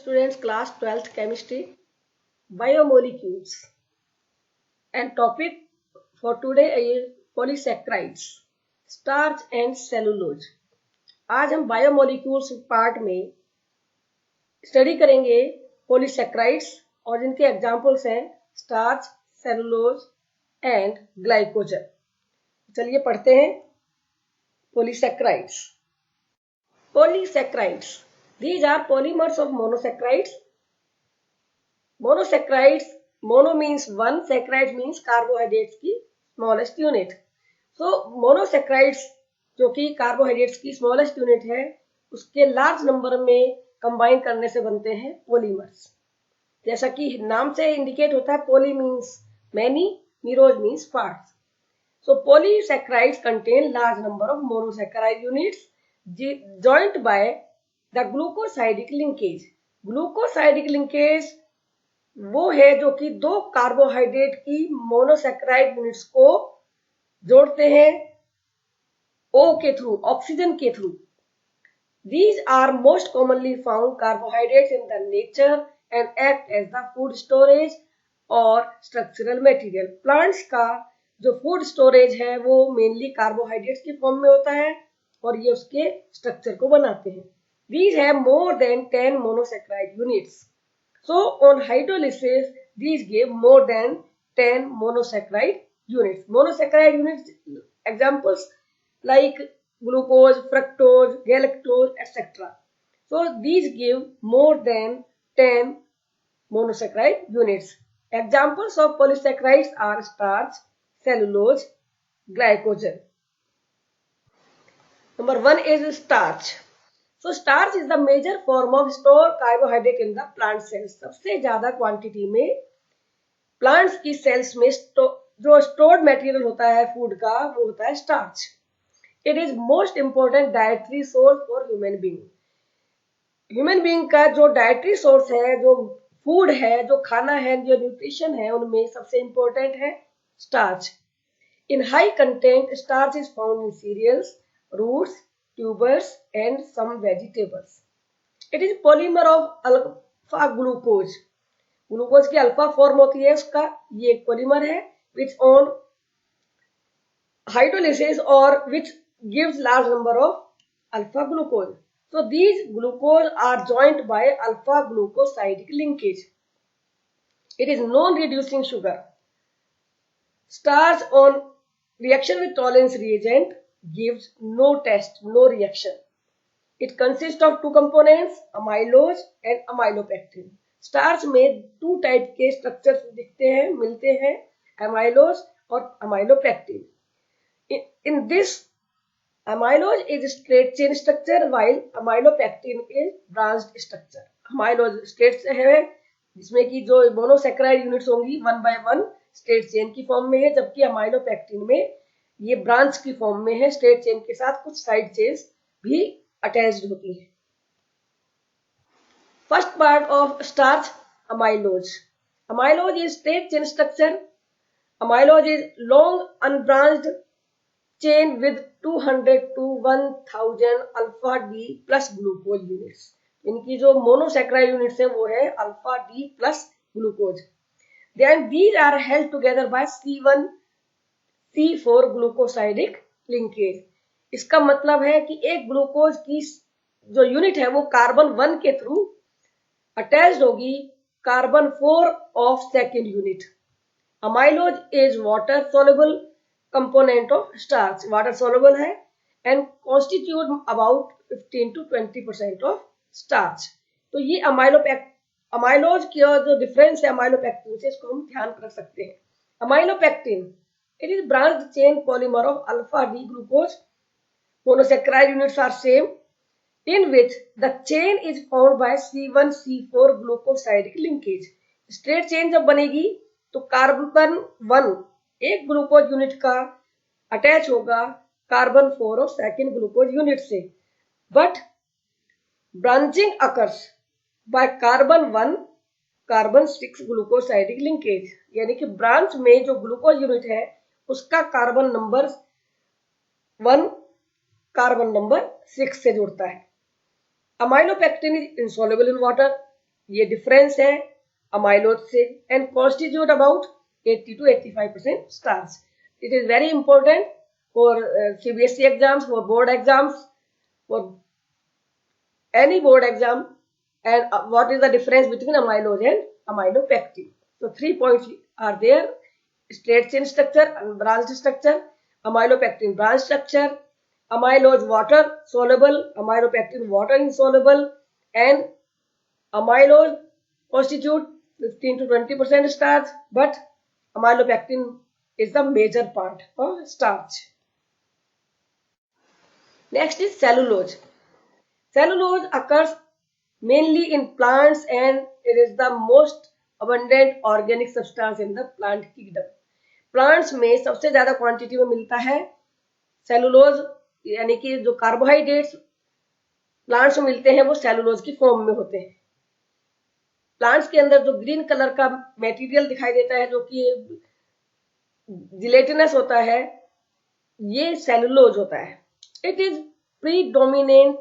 Students, class 12th chemistry, biomolecules, and topic for today is polysaccharides, starch and cellulose. आज हम biomolecules part में study करेंगे polysaccharides और जिनके एग्जांपल्स हैं स्टार्च, सेलुलोज एंड ग्लाइकोजन। चलिए पढ़ते हैं polysaccharides. Polysaccharides. These are polymers of monosaccharides. Monosaccharides, mono means one, saccharide means carbohydrates की smallest unit. So monosaccharides जो कि carbohydrates की smallest unit है, उसके large number में combine करने से बनते हैं polymers. जैसा कि नाम से indicate होता है, poly means many, meros means parts. So polysaccharides contain large number of monosaccharide units joined by the glucosidic linkage. Glucosidic linkage वो है जो कि दो कार्बोहाइड्रेट की मोनोसैकेराइड यूनिट्स को जोड़ते हैं O के थ्रू, ऑक्सीजन के through. These are most commonly found carbohydrates in the nature and act as the food storage और structural material. प्लांट्स का जो फूड स्टोरेज है वो मेनली कार्बोहाइड्रेट्स की फॉर्म में होता है और ये उसके स्ट्रक्चर को बनाते हैं। These have more than 10 monosaccharide units. So on hydrolysis, these give more than 10 monosaccharide units. Monosaccharide units examples like glucose, fructose, galactose, etc. So these give more than 10 monosaccharide units. Examples of polysaccharides are starch, cellulose, glycogen. Number 1 is starch. So starch is the major form of stored carbohydrate in the plant cells. सबसे ज्यादा quantity में plants की sales में जो stored material होता है food का वो होता है starch. It is most important dietary source for human being. Human being का जो डाइटरी सोर्स है, जो फूड है, जो खाना है, जो न्यूट्रिशन है, उनमें सबसे इंपॉर्टेंट है starch. In high content starch is found in cereals, roots, tubers and some vegetables. It is polymer of alpha glucose. Glucose की अल्फा फॉर्म होती है उसका, ये एक पॉलीमर है which on hydrolysis or which gives large number of alpha glucose. So these glucose are joined by alpha glucosidic linkage. It is non-reducing sugar. Starch on reaction with tolerance reagent gives no test, no reaction. It consists of two components, amylose and amylopectin. Starch में to type के structures दिखते हैं, मिलते हैं, amylose और amylopectin. In this, amylose is straight chain structure while amylopectin is branched structure. amylose straight है जिसमें कि जो मोनोसैकेराइड यूनिट्स होंगी one by one straight chain की फॉर्म में है, जबकि amylopectin में ये ब्रांच की फॉर्म में है, स्ट्रेट चेन के साथ कुछ साइड चेन्स भी अटैच्ड होती हैं. First part of starch, amylose. Amylose is straight chain structure. Amylose is long unbranched chain with 200 to 1000 alpha D plus glucose units. इनकी जो मोनोसैकेराइड यूनिट्स है वो है alpha D plus glucose. Then these are held together by C1C4 glucosidic linkage. इसका मतलब है कि एक ग्लूकोज की जो यूनिट है वो कार्बन 1 के थ्रू अटैच्ड होगी carbon 4 of second unit. Amylose is water soluble component of starch. Water soluble है and constitute about 15 to 20% of starch. तो ये अमाइलोज की जो डिफरेंस है अमाइलोपेक्टिन से, इसको हम ध्यान रख सकते हैं. Amylopectin, it is branched chain polymer of alpha D glucose. Monosaccharide units are same, in which the chain is formed by C1C4 glucosidic linkage. Straight chain जब बनेगी तो कार्बन 1 एक ग्लूकोज यूनिट का अटैच होगा कार्बन 4 और second glucose unit से. But branching occurs by carbon 1 carbon 6 glucosidic linkage. यानी कि ब्रांच में जो ग्लूकोज यूनिट है उसका कार्बन नंबर 1 कार्बन नंबर 6 से जुड़ता है. Amylopectin is insoluble in water. ये डिफरेंस है अमाइलोज से and constitute about 80 to 85% starch. It is very important for CBSE exams, for board exams, for any board exam. And what is the difference between amylose and amylopectin? So 3 points are there: straight chain structure and branched structure. Amylopectin branch structure, amylose water soluble, amylopectin water insoluble, and amylose constitute 15 to 20% starch, but amylopectin is the major part of starch. Next is cellulose. Cellulose occurs mainly in plants and it is the most abundant organic substance in the plant kingdom. Plants में सबसे ज्यादा quantity में मिलता है cellulose, यानी कि जो carbohydrates plants में मिलते हैं वो सेलुलोज की फॉर्म में होते हैं. प्लांट्स के अंदर जो ग्रीन कलर का मटेरियल दिखाई देता है जो कि जिलेटिनस होता है, ये सेलुलोज होता है. It is predominant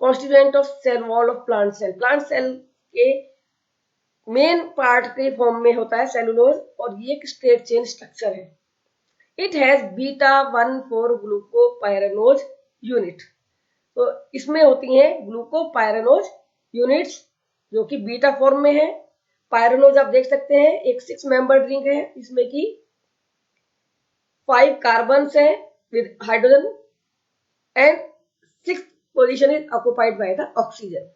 constituent of cell wall of plant cell. Plant cell के मेन पार्ट के फॉर्म में होता है सेलुलोज और ये एक स्ट्रेट चेन स्ट्रक्चर है. It has beta 1,4 glucopyranose unit. तो इसमें होती हैं ग्लूकोपाइरानोज यूनिट्स जो कि बीटा फॉर्म में है. पायरानोज आप देख सकते हैं एक 6 मेंबर रिंग है, इसमें कि 5 कार्बन्स हैं with hydrogen and 6th position is occupied by the oxygen.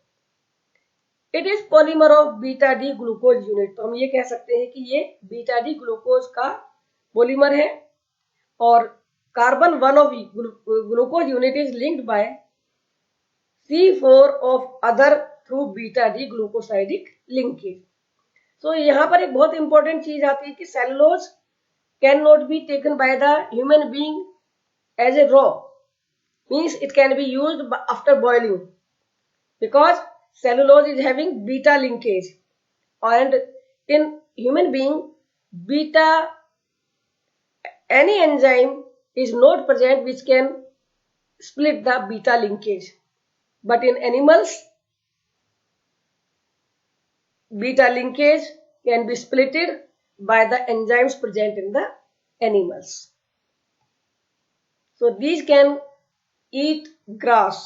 It is polymer of beta D glucose unit. तो हम ये कह सकते हैं कि ये बीटा डी ग्लूकोज का पॉलीमर है और carbon 1 of glucose unit is linked by C4 of other through beta D glucosidic linkage. तो यहाँ पर एक बहुत इंपॉर्टेंट चीज आती है कि cellulose can not be taken by the human being as a raw, means it can be used after boiling because cellulose is having beta linkage and in human being beta any enzyme is not present which can split the beta linkage, but in animals beta linkage can be splitted by the enzymes present in the animals. So these can eat grass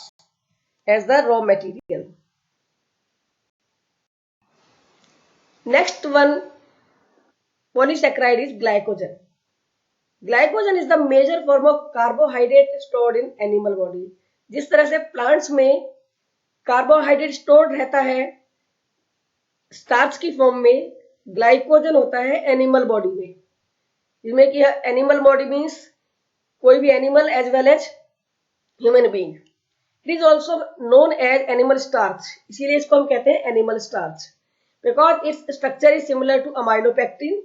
as the raw material. Next one polysaccharide is glycogen. Glycogen is the major form of carbohydrate stored in animal body. जिस तरह से plants में carbohydrate stored रहता है starch की form में, glycogen होता है एनिमल बॉडी में, जिसमें कि एनिमल बॉडी मीन्स कोई भी animal as well as human being. It is also known as animal starch, इसीलिए इसको हम कहते हैं animal starch because its structure is similar to amylopectin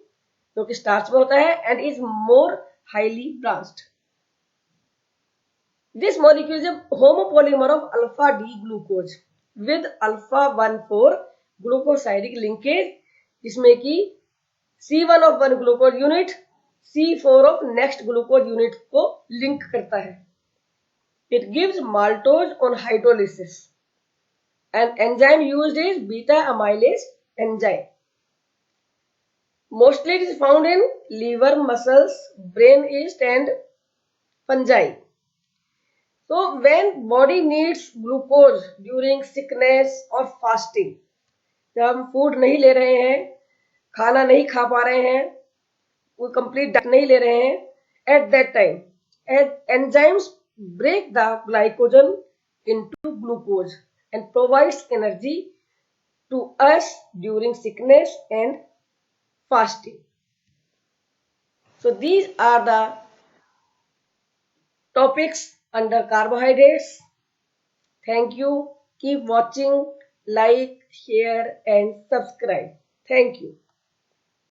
जो कि स्टार्च में होता है and is more highly branched. This molecule is a homopolymer of alpha D glucose with alpha 1,4 glucosidic linkage जिसमें कि C1 of one glucose unit C4 of next glucose unit को link करता है. It gives maltose on hydrolysis. An enzyme used is beta amylase enzyme. Mostly it is found in liver, muscles, brain yeast and fungi. So when body needs glucose during sickness or fasting, जब हम food नहीं ले रहे हैं, खाना नहीं खा पा रहे हैं, कोई कंप्लीट डाइट नहीं ले रहे हैं, at that time enzymes break the glycogen into glucose and provides energy to us during sickness and fasting. So these are the topics under carbohydrates. Thank you. Keep watching, like, share and subscribe. Thank you.